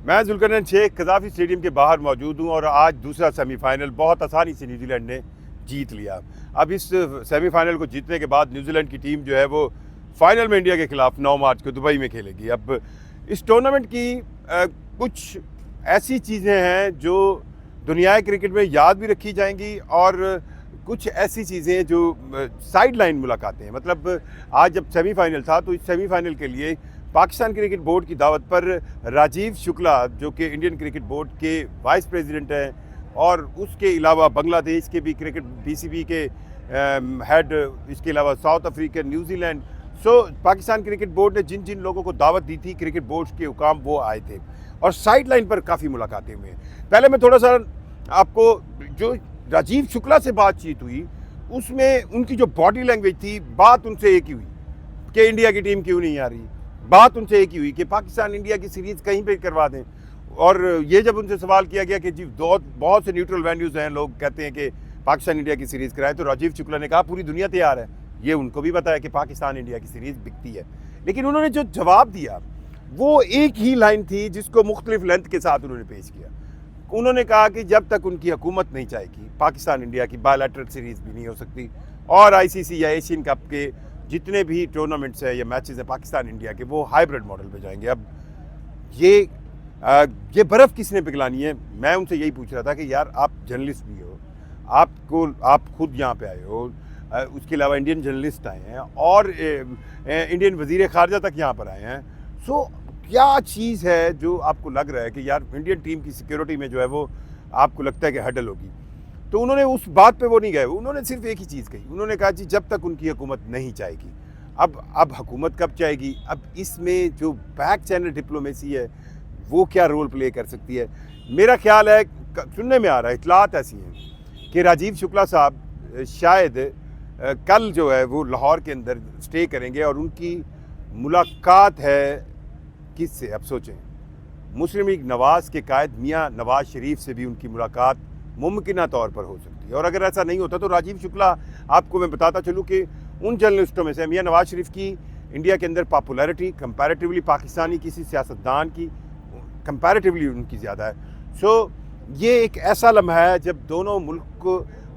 मैं जुल्करनैन शेख कज़ाफ़ी स्टेडियम के बाहर मौजूद हूँ और आज दूसरा सेमीफ़ाइनल बहुत आसानी से न्यूजीलैंड ने जीत लिया। अब इस सेमीफ़ाइनल को जीतने के बाद न्यूजीलैंड की टीम जो है वो फाइनल में इंडिया के खिलाफ 9 मार्च को दुबई में खेलेगी। अब इस टूर्नामेंट की कुछ ऐसी चीज़ें हैं जो दुनियाई क्रिकेट में याद भी रखी जाएंगी और कुछ ऐसी चीज़ें जो साइड लाइन मुलाकातें हैं। मतलब आज जब सेमीफ़ाइनल था तो इस सेमीफ़ाइनल के लिए पाकिस्तान क्रिकेट बोर्ड की दावत पर राजीव शुक्ला जो कि इंडियन क्रिकेट बोर्ड के वाइस प्रेसिडेंट हैं और उसके अलावा बांग्लादेश के भी क्रिकेट बीसीबी के हेड, इसके अलावा south Africa, New Zealand, Pakistan cricket board ने जिन जिन लोगों को दावत दी थी क्रिकेट बोर्ड के हुकाम वो आए थे और साइड लाइन पर काफ़ी मुलाकातें हुई। पहले मैं थोड़ा सा आपको जो राजीव शुक्ला से बातचीत हुई उसमें उनकी जो बॉडी लैंग्वेज थी, बात उनसे एक ही हुई कि इंडिया की टीम क्यों नहीं आ रही, बात उनसे एक ही हुई कि पाकिस्तान इंडिया की सीरीज़ कहीं पे करवा दें। और ये जब उनसे सवाल किया गया कि जी बहुत से न्यूट्रल वेन्यूज़ हैं, लोग कहते हैं कि पाकिस्तान इंडिया की सीरीज़ कराएं, तो राजीव शुक्ला ने कहा पूरी दुनिया तैयार है। ये उनको भी पता है कि पाकिस्तान इंडिया की सीरीज़ बिकती है, लेकिन उन्होंने जो जवाब दिया वो एक ही लाइन थी जिसको मुख्तलिफ लेंथ के साथ उन्होंने पेश किया। उन्होंने कहा कि जब तक उनकी हुकूमत नहीं चाहेगी पाकिस्तान इंडिया की बायलैटरल सीरीज़ भी नहीं हो सकती और आईसीसी या एशियन कप के जितने भी टूर्नामेंट्स हैं या मैचेस हैं पाकिस्तान इंडिया के, वो हाइब्रिड मॉडल पे जाएंगे। अब ये बर्फ़ किसने पिघलानी है? मैं उनसे यही पूछ रहा था कि यार आप जर्नलिस्ट भी हो, आप खुद यहाँ पे आए हो, उसके अलावा इंडियन जर्नलिस्ट आए हैं और इंडियन वज़ीर ख़ारजा तक यहाँ पर आए हैं। सो क्या चीज़ है जो आपको लग रहा है कि यार इंडियन टीम की सिक्योरिटी में जो है वो आपको लगता है कि हडल होगी? तो उन्होंने उस बात पे वो नहीं गए, उन्होंने सिर्फ एक ही चीज़ कही। उन्होंने कहा जी जब तक उनकी हुकूमत नहीं चाहेगी। अब हुकूमत कब चाहेगी? अब इसमें जो बैक चैनल डिप्लोमेसी है वो क्या रोल प्ले कर सकती है? मेरा ख्याल है, सुनने में आ रहा है, इतलात ऐसी हैं कि राजीव शुक्ला साहब शायद कल जो है वो लाहौर के अंदर स्टे करेंगे और उनकी मुलाकात है किससे? अब सोचें, मुस्लिम लीग नवाज़ के कायद मियाँ नवाज़ शरीफ से भी उनकी मुलाकात मुमकिन तौर पर हो सकती है। और अगर ऐसा नहीं होता तो राजीव शुक्ला, आपको मैं बताता चलूँ कि उन जर्नलिस्टों में से मियाँ नवाज़ शरीफ की इंडिया के अंदर पॉपुलैरिटी कंपैरेटिवली पाकिस्तानी किसी सियासतदान की कंपैरेटिवली उनकी ज़्यादा है। ये एक ऐसा लम्हा है जब दोनों मुल्क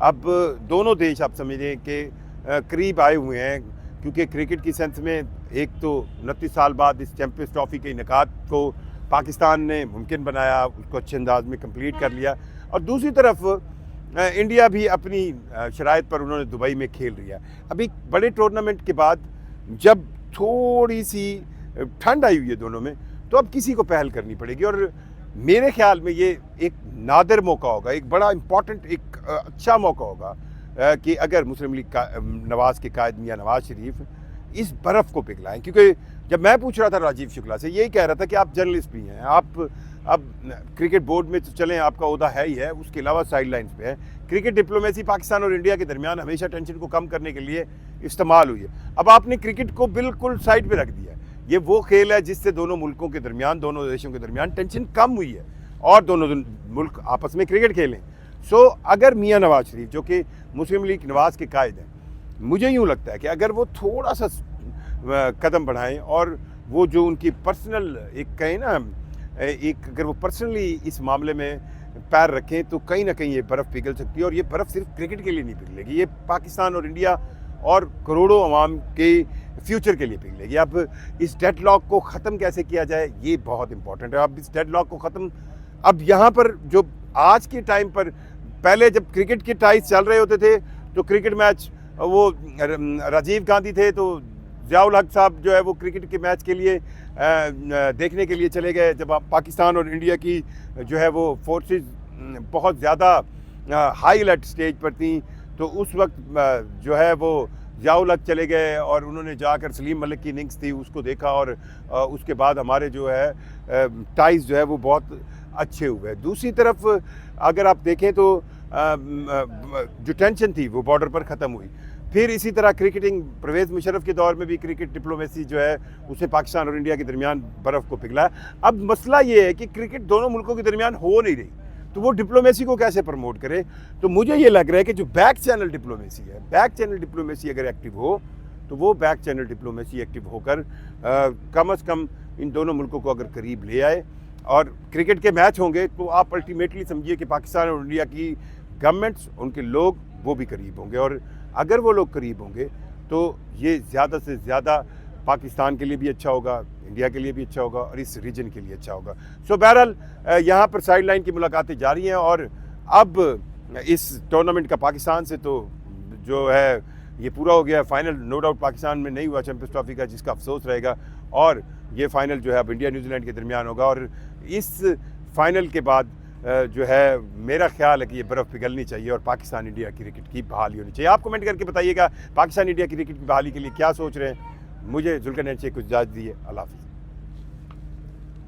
अब दोनों देश आप समझें कि करीब आए हुए हैं, क्योंकि क्रिकेट की सेंस में एक तो 29 साल बाद इस चैम्पियंस ट्रॉफी के इनेकाद को पाकिस्तान ने मुमकिन बनाया, उसको अच्छे अंदाज में कंप्लीट कर लिया, और दूसरी तरफ इंडिया भी अपनी शराइत पर उन्होंने दुबई में खेल लिया। अभी बड़े टूर्नामेंट के बाद जब थोड़ी सी ठंड आई हुई है दोनों में, तो अब किसी को पहल करनी पड़ेगी और मेरे ख्याल में ये एक नादिर मौका होगा, एक बड़ा इम्पॉर्टेंट, एक अच्छा मौका होगा कि अगर मुस्लिम लीग का नवाज़ के कायद मियाँ नवाज़ शरीफ इस बर्फ़ को पिघलाएं। क्योंकि जब मैं पूछ रहा था राजीव शुक्ला से, यही कह रहा था कि आप जर्नलिस्ट भी हैं, आप अब क्रिकेट बोर्ड में तो चलें, आपका ओहदा है ही है, उसके अलावा साइड लाइन्स पे है। क्रिकेट डिप्लोमेसी पाकिस्तान और इंडिया के दरमियान हमेशा टेंशन को कम करने के लिए इस्तेमाल हुई है। अब आपने क्रिकेट को बिल्कुल साइड पे रख दिया है। ये वो खेल है जिससे दोनों मुल्कों के दरमियान, दोनों देशों के दरमियान टेंशन कम हुई है और दोनों मुल्क आपस में क्रिकेट खेलें। अगर मियाँ नवाज़ शरीफ जो कि मुस्लिम लीग नवाज़ के कायद हैं, मुझे यूँ लगता है कि अगर वो थोड़ा सा कदम बढ़ाएं और वो जो उनकी पर्सनल एक कहें ना, अगर वो पर्सनली इस मामले में पैर रखें तो कहीं ना कहीं ये बर्फ़ पिघल सकती है। और ये बर्फ़ सिर्फ क्रिकेट के लिए नहीं पिघलेगी, ये पाकिस्तान और इंडिया और करोड़ों अवाम के फ्यूचर के लिए पिघलेगी। अब इस डेडलॉक को ख़त्म कैसे किया जाए, ये बहुत इंपॉर्टेंट है। अब इस डेडलॉक को ख़त्म, अब यहाँ पर जो आज के टाइम पर, पहले जब क्रिकेट के टाइज चल रहे होते थे तो क्रिकेट मैच, वो राजीव गांधी थे तो ज़ियाउल हक साहब जो है वो क्रिकेट के मैच के लिए देखने के लिए चले गए। जब पाकिस्तान और इंडिया की जो है वो फोर्सेस बहुत ज़्यादा हाई अलर्ट स्टेज पर थी, तो उस वक्त जो है वो ज़ियाउल हक चले गए और उन्होंने जाकर सलीम मलिक की इनिंग्स थी उसको देखा और उसके बाद हमारे जो है टाइज जो है वो बहुत अच्छे हुए। दूसरी तरफ अगर आप देखें तो जो टेंशन थी वो बॉर्डर पर ख़त्म हुई। फिर इसी तरह क्रिकेटिंग, परवेज़ मुशर्रफ के दौर में भी क्रिकेट डिप्लोमेसी जो है उसे पाकिस्तान और इंडिया के दरमियान बर्फ़ को पिघला। अब मसला ये है कि क्रिकेट दोनों मुल्कों के दरमियान हो नहीं रही, तो वो डिप्लोमेसी को कैसे प्रमोट करे? तो मुझे ये लग रहा है कि जो बैक चैनल डिप्लोमेसी है, बैक चैनल डिप्लोमेसी अगर एक्टिव हो तो वो बैक चैनल डिप्लोमेसी एक्टिव होकर कम अज़ कम इन दोनों मुल्कों को अगर करीब ले आए और क्रिकेट के मैच होंगे तो आप अल्टीमेटली समझिए कि पाकिस्तान और इंडिया की गवर्नमेंट्स, उनके लोग, वो भी करीब होंगे। और अगर वो लोग करीब होंगे तो ये ज़्यादा से ज़्यादा पाकिस्तान के लिए भी अच्छा होगा, इंडिया के लिए भी अच्छा होगा और इस रीजन के लिए अच्छा होगा। सो बहरहाल यहाँ पर साइड लाइन की मुलाकातें जारी हैं और अब इस टूर्नामेंट का पाकिस्तान से तो जो है ये पूरा हो गया। फाइनल नो डाउट पाकिस्तान में नहीं हुआ चैंपियंस ट्रॉफी का, जिसका अफसोस रहेगा। और ये फाइनल जो है अब इंडिया न्यूजीलैंड के दरमियान होगा और इस फाइनल के बाद जो है मेरा ख्याल है कि ये बर्फ़ पिघलनी चाहिए और पाकिस्तान इंडिया क्रिकेट की बहाली होनी चाहिए। आप कमेंट करके बताइएगा पाकिस्तान इंडिया क्रिकेट की बहाली के लिए क्या सोच रहे हैं। मुझे जुल्करनैन शेख को इजाज़त दी है। अल्लाह हाफ़िज़।